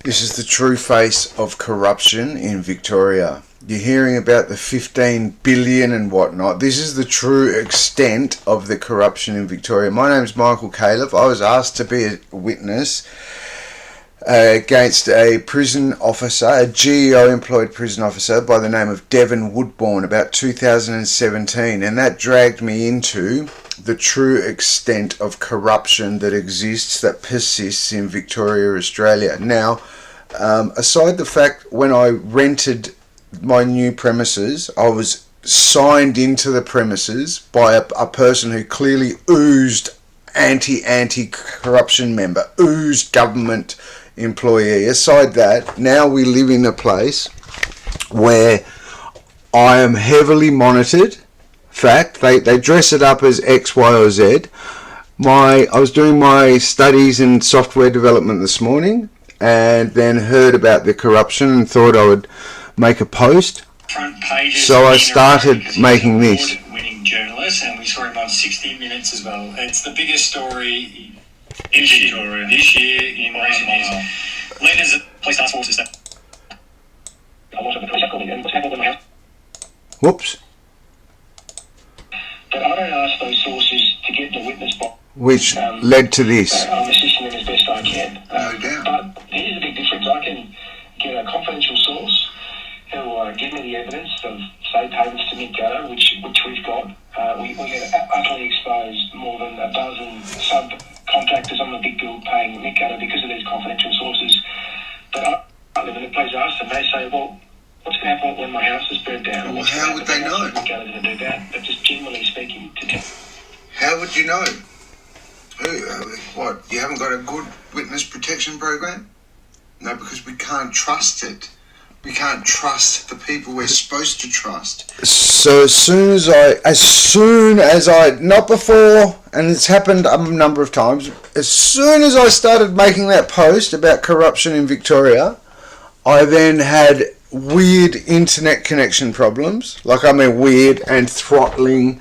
This is the true face of corruption in Victoria. You're hearing about the 15 billion and whatnot. This is the true extent of the corruption in Victoria. My name's Michael Califf. I was asked to be a witness against a prison officer, a GEO employed prison officer by the name of Devon Woodbourne about 2017, and that dragged me into the true extent of corruption that exists, that persists in Victoria, Australia. Now, aside the fact when I rented my new premises, I was signed into the premises by a person who clearly oozed anti-corruption member, oozed government employee. Aside that, now we live in a place where I am heavily monitored. Fact, they dress it up as X, Y or Z. I was doing my studies in software development this morning and then heard about the corruption and thought I would make a post. So I started making this. Winning journalist, and we saw him on 60 Minutes as well. It's the biggest story in Victoria this year in recent years. Leaders of police task forces. Whoops. But I don't ask those sources to get the witness box. Which led to this. I'm assisting them as best I can. No doubt. But here's a big difference. I can get a confidential source who will give me the evidence of, say, payments to Mick Gatto, which we've got. We get utterly exposed more than a dozen subcontractors on the big bill paying Mick Gatto because of these confidential sources. But I live in a place asked and they say, well, what's going to happen when my house is burnt down? Well, how would they know? Mick Gatto's going to do that. But just generally speaking, how would you know? What? You haven't got a good witness protection program? No, because we can't trust it. We can't trust the people we're supposed to trust. So as soon as I, not before, and it's happened a number of times, as soon as I started making that post about corruption in Victoria, I then had weird internet connection problems. Weird and throttling.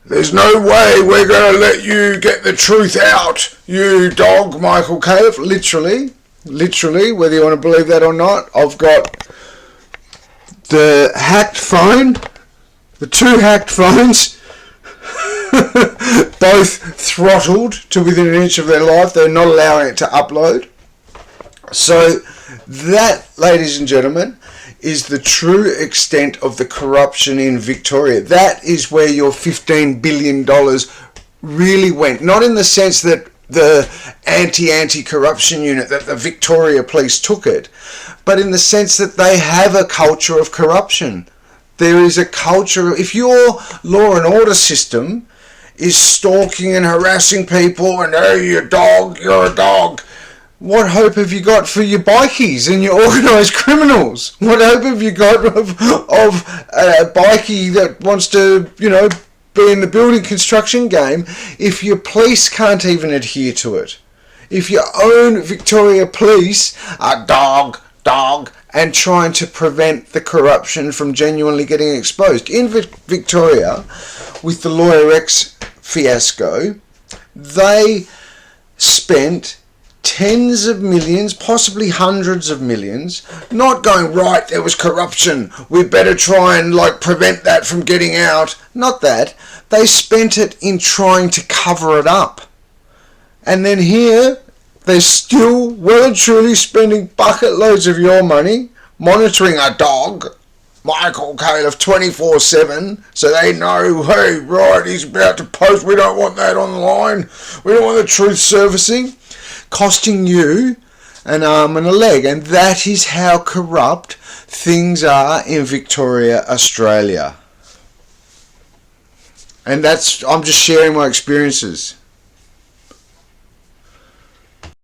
There's no way we're going to let you get the truth out, you dog, Michael Califf. Literally, whether you want to believe that or not, I've got the hacked phone, the two hacked phones, both throttled to within an inch of their life. They're not allowing it to upload. So that, ladies and gentlemen, is the true extent of the corruption in Victoria. That is where your $15 billion really went. Not in the sense that the anti-corruption unit, that the Victoria Police took it, but in the sense that they have a culture of corruption. There is a culture, if your law and order system is stalking and harassing people and, hey, you're a dog, what hope have you got for your bikies and your organised criminals? What hope have you got of a bikie that wants to, be in the building construction game if your police can't even adhere to it? If your own Victoria Police are dog, and trying to prevent the corruption from genuinely getting exposed. In Victoria, with the Lawyer X fiasco, they spent tens of millions, possibly hundreds of millions, not going, right, there was corruption, we better try and prevent that from getting out. Not that. They spent it in trying to cover it up. And then here, they're still well and truly spending bucket loads of your money, monitoring a dog, Michael Califf, 24/7, so they know, hey, right, he's about to post, we don't want that online, we don't want the truth surfacing, costing you an arm and a leg. And that is how corrupt things are in Victoria, Australia. And I'm just sharing my experiences.